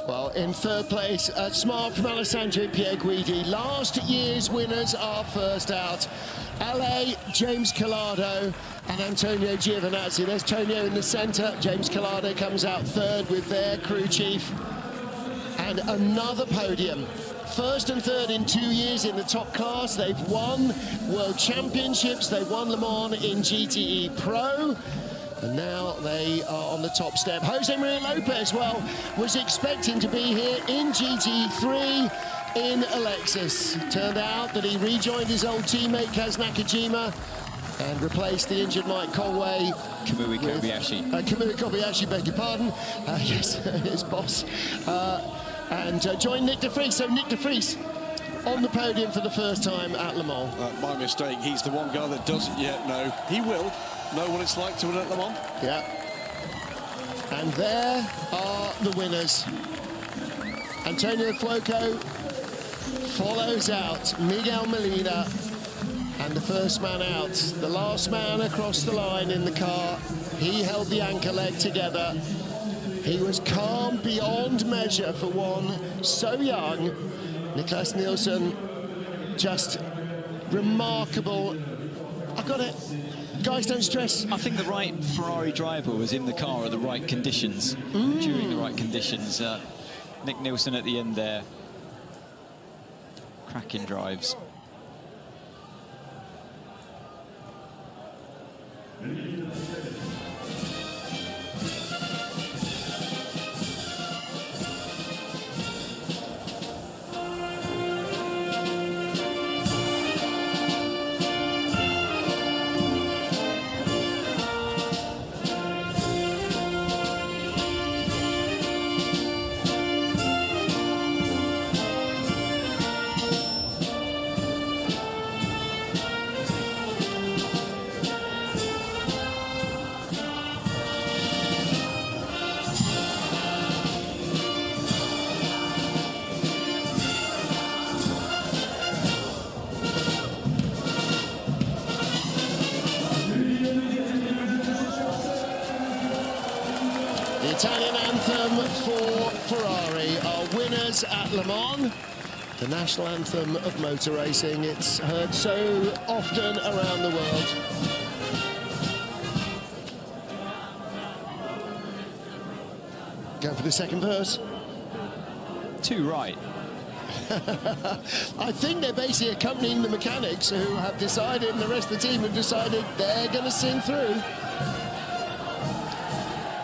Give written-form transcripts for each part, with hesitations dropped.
Well, in third place, smart from Alessandro Pierguidi. Last year's winners are first out. LA, James Collado and Antonio Giovinazzi. There's Tonio in the centre. James Collado comes out third with their crew chief. And another podium. First and third in 2 years in the top class. They've won World Championships. They won Le Mans in GTE Pro. And now they are on the top step. Jose Maria Lopez, well, was expecting to be here in GT3 in Alexis. Turned out that he rejoined his old teammate Kaz Nakajima and replaced the injured Mike Conway. Kamui Kobayashi. Kamui Kobayashi, beg your pardon. Yes, his boss. And joined Nick de Vries. So Nick de Vries on the podium for the first time at Le Mans. My mistake. He's the one guy that doesn't yet know. He will know what it's like to win at Le Mans. Yeah. And there are the winners. Antonio Fuoco follows out Miguel Molina, and the first man out, the last man across the line in the car, he held the anchor leg together. He was calm beyond measure for one so young. Niklas Nielsen, just remarkable. I got it. Guys, don't stress. I think the right Ferrari driver was in the car at the right conditions, during the right conditions. Nick Nielsen at the end there. Cracking drives. Italian anthem for Ferrari, our winners at Le Mans, the national anthem of motor racing. It's heard so often around the world. Go for the second verse. Too right. I think they're basically accompanying the mechanics who have decided, and the rest of the team have decided they're going to sing through.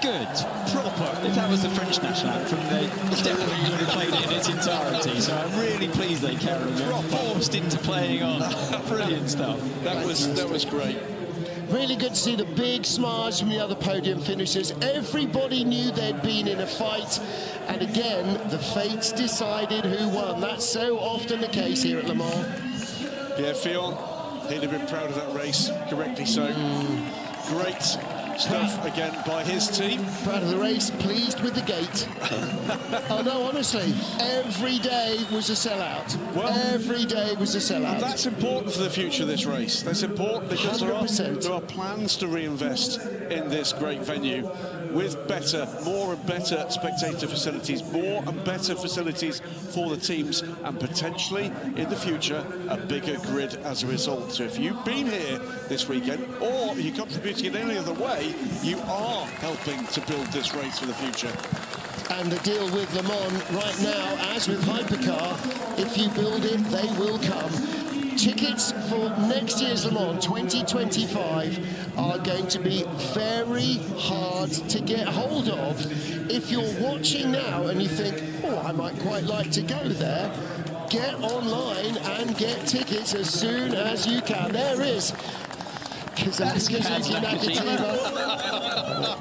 Good, proper. If that was the French national anthem, they definitely would have played it in its entirety. So I'm really pleased they carried it. Forced into playing on. Brilliant stuff. That was great. Really good to see the big smiles from the other podium finishers. Everybody knew they'd been in a fight. And again, the fates decided who won. That's so often the case here at Le Mans. Yeah, Fillon, he'd have been proud of that race, correctly so. Great stuff again by his team. Proud of the race, pleased with the gate. Oh no, honestly, every day was a sellout. Well, every day was a sellout. That's important for the future of this race. That's important because there are plans to reinvest in this great venue with better, more and better spectator facilities, more and better facilities for the teams, and potentially in the future a bigger grid as a result. So if you've been here this weekend or you're contributing in any other way, you are helping to build this race for the future. And the deal with Le Mans right now, as with Hypercar, if you build it, they will come. Tickets for next year's Le Mans 2025 are going to be very hard to get hold of. If you're watching now and you think, oh, I might quite like to go there, get online and get tickets as soon as you can. There is Kazuki Nakajima.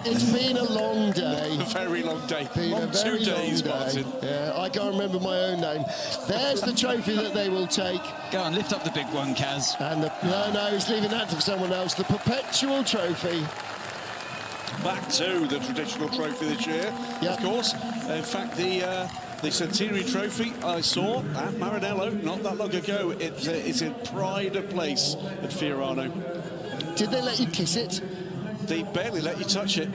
It's been a long day. A very long day. Been 2 days, Martin. Yeah, I can't remember my own name. There's the trophy that they will take. Go on, lift up the big one, Kaz. And no, he's leaving that for someone else. The perpetual trophy. Back to the traditional trophy this year, of course. In fact, the Centenary Trophy I saw at Maranello not that long ago. It's in pride of place at Fiorano. Did they let you kiss it? They barely let you touch it.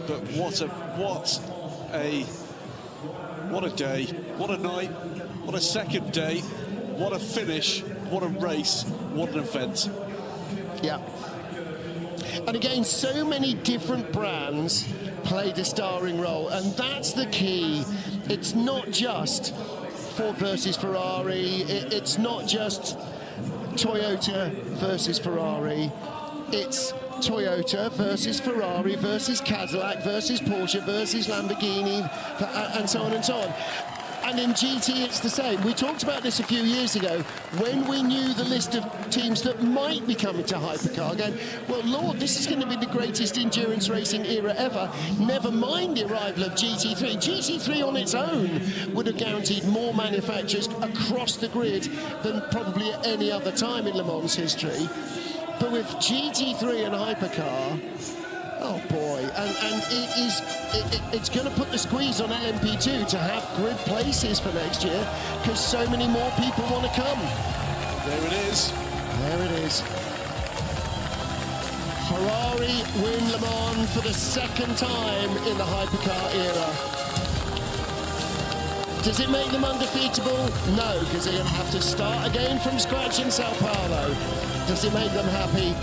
but what a day, what a night, what a second day, what a finish, what a race, what an event. Yeah. And again, so many different brands played a starring role, and that's the key. It's not just Ford versus Ferrari, it's not just Toyota versus Ferrari, it's Toyota versus Ferrari versus Cadillac versus Porsche versus Lamborghini, and so on and so on. And in GT, it's the same. We talked about this a few years ago when we knew the list of teams that might be coming to Hypercar. Going, well, Lord, this is going to be the greatest endurance racing era ever. Never mind the arrival of GT3. GT3 on its own would have guaranteed more manufacturers across the grid than probably at any other time in Le Mans history. But with GT3 and Hypercar, oh boy, and it's going to put the squeeze on LMP2 to have grid places for next year, because so many more people want to come. There it is. There it is. Ferrari win Le Mans for the second time in the Hypercar era. Does it make them undefeatable? No, because they're going to have to start again from scratch in Sao Paulo. Does it make them happy?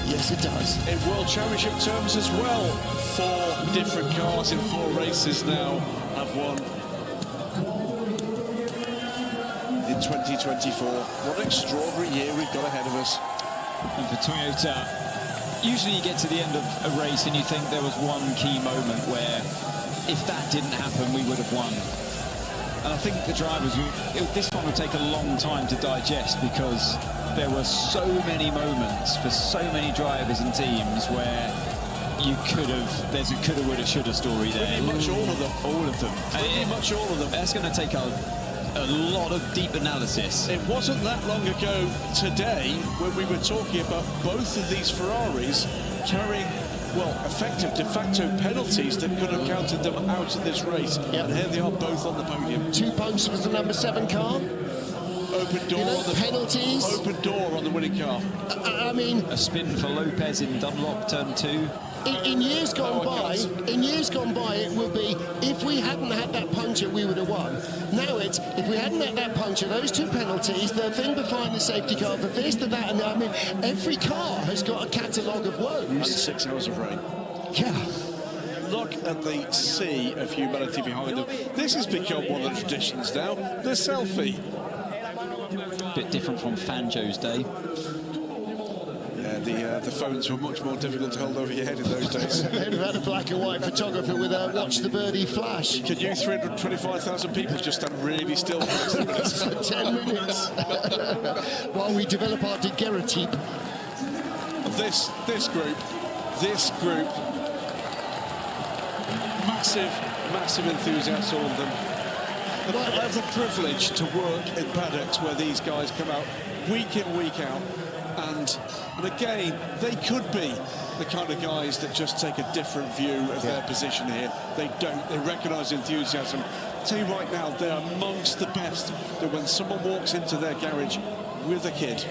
Yes, it does. In World Championship terms as well, 4 different cars in 4 races now have won in 2024. What an extraordinary year we've got ahead of us. And for Toyota, usually you get to the end of a race and you think there was one key moment where if that didn't happen, we would have won. And I think the drivers, this one will take a long time to digest, because there were so many moments for so many drivers and teams where you could have, there's a coulda, woulda, shoulda story there. Pretty much all of them. All of them. Pretty much all of them. That's going to take a lot of deep analysis. It wasn't that long ago today when we were talking about both of these Ferraris carrying, well, effective de facto penalties that could have counted them out of this race. Yep. And here they are both on the podium. 2 points for the number 7 car. Open door on the penalties. Open door on the winning car. I mean, A spin for Lopez in Dunlop, turn 2. in years gone by, it will be, if we hadn't had that puncture, we would have won. Now it's, if we hadn't had that puncture, those 2 penalties, the thing behind the safety car, the this, the that, and the, I mean, every car has got a catalogue of woes. And 6 hours of rain. Yeah. Look at the sea of humanity behind them. This has become one of the traditions now, the selfie. Bit different from Fanjo's day. Yeah, the phones were much more difficult to hold over your head in those days. They'd have had a black and white photographer with a watch the birdie flash. Can you 325,000 people just stand really still for 10 minutes? For 10 minutes. While we develop our daguerreotype. This group, massive enthusiasts, all of them. I have the privilege to work in paddocks where these guys come out week in, week out, and again, they could be the kind of guys that just take a different view of their position here. They don't. They recognise enthusiasm. I'll tell you right now, they're amongst the best. That when someone walks into their garage with a kid,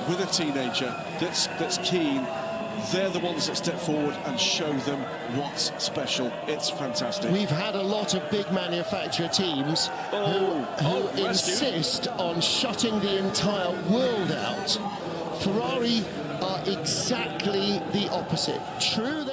with a teenager that's keen, they're the ones that step forward and show them what's special. It's fantastic. We've had a lot of big manufacturer teams who insist on shutting the entire world out. Ferrari are exactly the opposite. True,